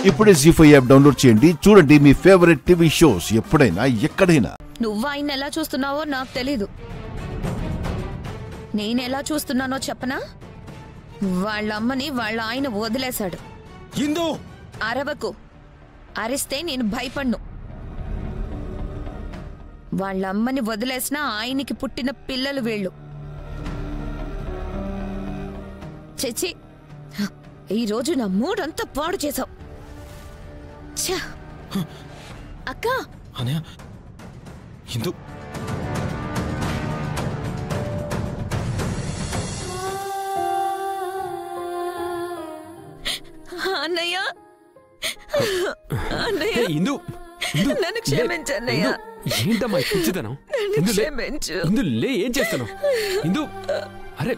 ఇప్పుడే జీ5 app download చేయండి. చూడండి మీ ఫేవరెట్ టీవీ షోస్ ఎప్పుడైనా ఎక్కడైనా. నువ్వు ఆయన ఎలా చూస్తున్నావో నాకు తెలీదు. నేనెలా చూస్తున్నానో చెప్పనా? వాళ్ళ అమ్మని వాళ్ళ ఆయన వదిలేశాడు. అరవకు. అరిస్తే నేను భయపడ్ను. వాళ్ళ అమ్మని వదిలేసిన ఆయనకి పుట్టిన పిల్లలు వీళ్ళు. చచ్చి, ఈరోజు నా మూడంతా పాడు చేశావు. అక్క అన్నయ్య, అన్నయ్య నన్ను క్షమించు అన్నయ్య. ఏంటమ్మా పిచ్చితనం? క్షమించు. ఇందులే ఏం చేస్తాను? ఇందు అరే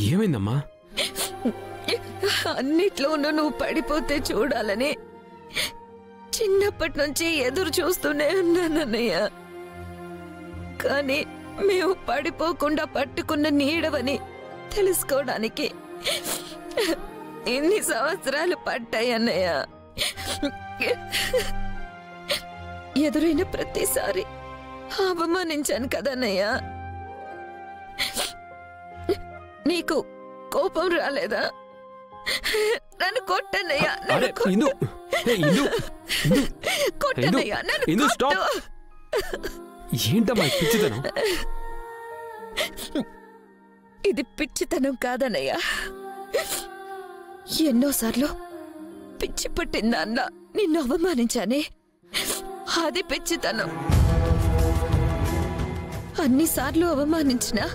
ఏమైందమ్మా? అన్నిట్లోనూ నువ్వు పడిపోతే చూడాలని చిన్నప్పటి నుంచి ఎదురు చూస్తూనే ఉన్నానన్నయ్య. కానీ మేము పడిపోకుండా పట్టుకున్న నీడవని తెలుసుకోవడానికి ఎన్ని సంవత్సరాలు పట్టాయన్నయ్య. ఎదురైన ప్రతిసారి అవమానించాను కదన్నయ్య. నీకు కోపం రాలేదా? నన్ను కొట్టన్నయ్యా. కొట్టన్నయ్యా, నన్ను కొట్టు. ఏంటమ్మా పిచ్చితనం? ఇది పిచ్చితనం కాదన్నయ్యా. ఎన్నోసార్లు పిచ్చి పట్టిందన్న నిన్ను అవమానించానే, అది పిచ్చితనం. అన్నిసార్లు అవమానించినా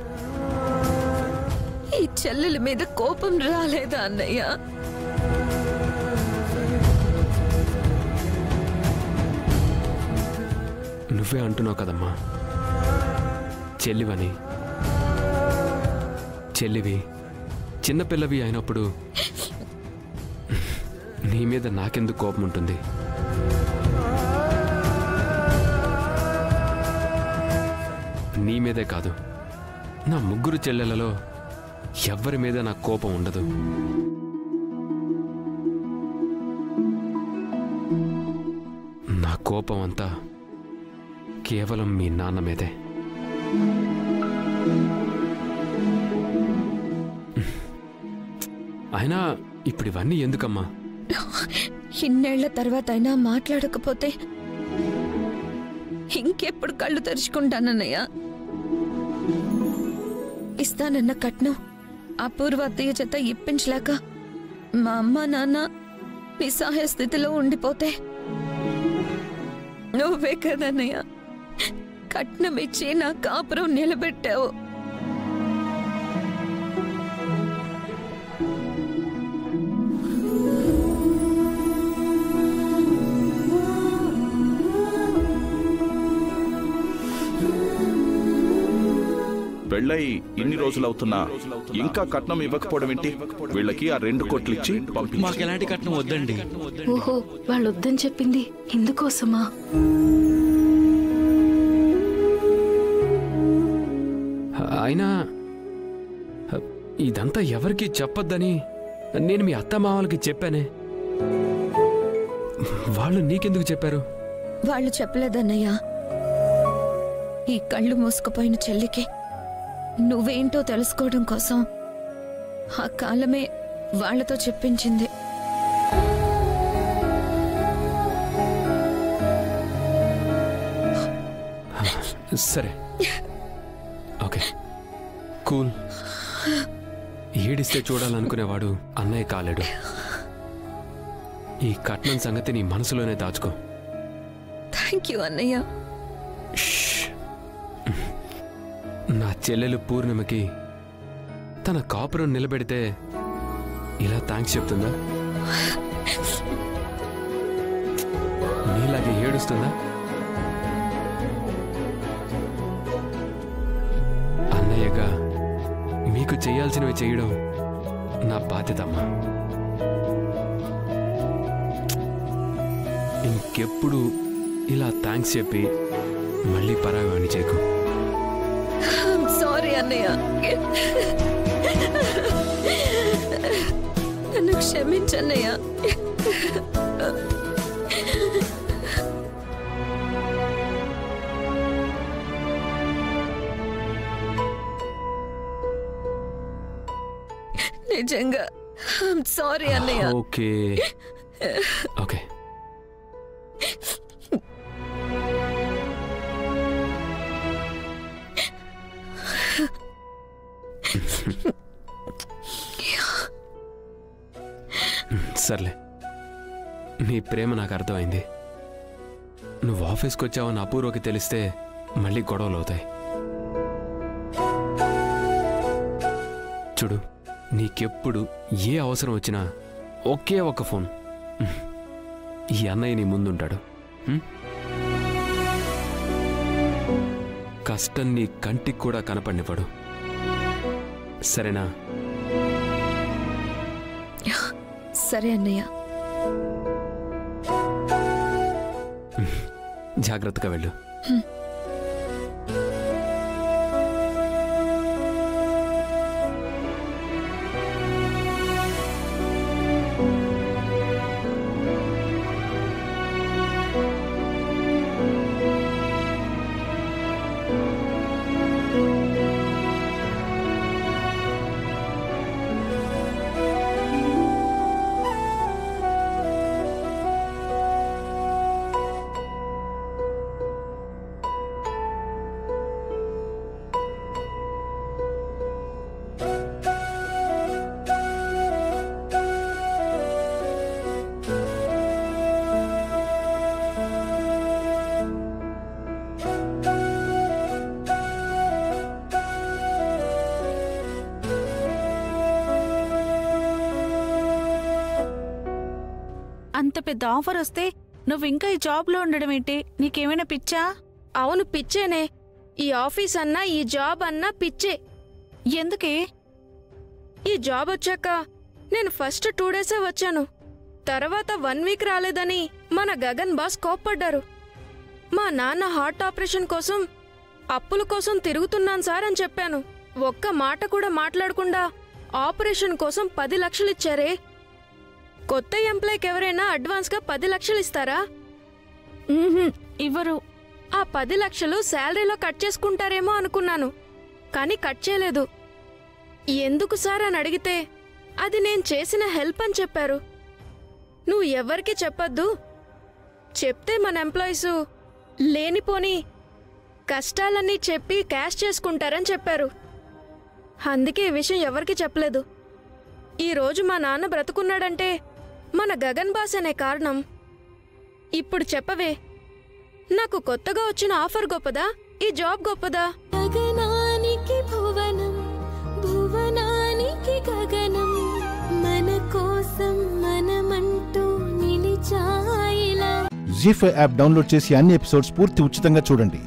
ఈ చెల్లెల మీద కోపం రాలేదా అన్నయ్య? నువ్వే అంటున్నావు కదమ్మా, చెల్లివని. చెల్లివి చిన్నపిల్లవి అయినప్పుడు నీ మీద నాకెందుకు కోపం ఉంటుంది? నీ మీదే కాదు, నా ముగ్గురు చెల్లెలలో ఎవ్వరి మీద నాకు కోపం ఉండదు. నా కోపం అంతా కేవలం మీ నాన్న మీదే. అయినా ఇప్పుడు ఇవన్నీ ఎందుకమ్మా? ఇన్నేళ్ల తర్వాత అయినా మాట్లాడకపోతే ఇంకెప్పుడు కళ్ళు తెరుచుకుంటానన్నయ్య? ఇస్తానన్న కట్నం అపూర్వ అత్తయ్య చేత ఇప్పించలేక మా అమ్మ నాన్న నిస్సహాయ స్థితిలో ఉండిపోతే నువ్వే కదన్నయ్య కట్నం ఇచ్చి నా కాపురం నిలబెట్టావు. పెళ్ళై ఇన్ని రోజులవుతున్నా ఇంకా కట్నం ఇవ్వకపోవడం ఏంటి? వీళ్ళకి ఆ 2 కోట్లు ఇచ్చి పంపించు. మాకు ఎలాంటి కట్నం వద్దండి. ఓహో, వాళ్ళు వద్దని చెప్పింది ఇందుకోసమా? అయినా ఇదంతా ఎవరికి చెప్పొద్దని నేను మీ అత్తమామలకి చెప్పానే. వాళ్ళు నీకెందుకు చెప్పారు? వాళ్ళు చెప్పలేదన్నయ్య. ఈ కళ్ళు మూసుకుపోయిన చెల్లికి నువ్వేంటో తెలుసుకోవడం కోసం ఆ కాలమే వాళ్లతో చెప్పించింది. సరే, ఓకే, కూల్. ఏడిస్తే చూడాలనుకునేవాడు అన్నయ్య కాలేడు. ఈ కట్నం సంగతి నీ మనసులోనే దాచుకో. థ్యాంక్ యూ అన్నయ్య. నా చెల్లెలు పూర్ణిమకి తన కాపురం నిలబెడితే ఇలా థ్యాంక్స్ చెప్తుందా? నీలాగే ఏడుస్తుందా? అన్నయ్యగా మీకు చేయాల్సినవి చేయడం నా బాధ్యతమ్మా. ఇంకెప్పుడు ఇలా థ్యాంక్స్ చెప్పి మళ్ళీ పరాగాన్ని చేయకు. సారీ అన్నయ్య. క్షమించన్నయ్య. నిజంగా ఐమ్ సారీ అన్నయ్య. Okay okay. సర్లే, నీ ప్రేమ నాకు అర్థమైంది. నువ్వు ఆఫీస్కి వచ్చావని అపూర్వకి తెలిస్తే మళ్ళీ గొడవలు అవుతాయి. చూడు, నీకెప్పుడు ఏ అవసరం వచ్చినా ఒకే ఒక ఫోన్. ఈ అన్నయ్య నీ ముందుంటాడు. కష్టం నీ కంటికి కూడా కనపడినవాడు. సరేనా? సరే అన్నయ్య. జాగ్రత్తగా వెళ్ళు. అంత పెద్ద ఆఫర్ వస్తే నువ్వు ఇంకా ఈ జాబ్లో ఉండడం ఏంటి? నీకేమైనా పిచ్చా? అవును, పిచ్చేనే. ఈ ఆఫీస్ అన్నా ఈ జాబ్ అన్నా పిచ్చే. ఎందుకే? ఈ జాబ్ వచ్చాక నేను ఫస్ట్ 2 డేసే వచ్చాను. తర్వాత 1 వీక్ రాలేదని మన గగన్ బాస్ కోప్పడ్డారు. మా నాన్న హార్ట్ ఆపరేషన్ కోసం అప్పుల కోసం తిరుగుతున్నాను సార్ అని చెప్పాను. ఒక్క మాట కూడా మాట్లాడకుండా ఆపరేషన్ కోసం 10 లక్షలు ఇచ్చారే. కొత్త ఎంప్లాయ్కి ఎవరైనా అడ్వాన్స్గా 10 లక్షలు ఇస్తారా? ఇవ్వరు. ఆ 10 లక్షలు శాలరీలో కట్ చేసుకుంటారేమో అనుకున్నాను, కానీ కట్ చేయలేదు. ఎందుకు సార్ అని అడిగితే అది నేను చేసిన హెల్ప్ అని చెప్పారు. నువ్వు ఎవరికి చెప్పొద్దు, చెప్తే మన ఎంప్లాయీస్ లేనిపోని కష్టాలన్నీ చెప్పి క్యాష్ చేసుకుంటారని చెప్పారు. అందుకే ఈ విషయం ఎవరికి చెప్పలేదు. ఈరోజు మా నాన్న బ్రతుకున్నాడంటే మన గగన్ బాస్ అనే కారణం. ఇప్పుడు చెప్పవే, నాకు కొత్తగా వచ్చిన ఆఫర్ గొప్పదా, ఈ జాబ్ గొప్పదా? గగనానికి భువనం, భువనానికి గగనం, మన కోసం మనమంటూ నిలిచాయిలా. జీ5 యాప్ డౌన్లోడ్ చేసి అన్ని ఎపిసోడ్స్ పూర్తి ఉచితంగా చూడండి.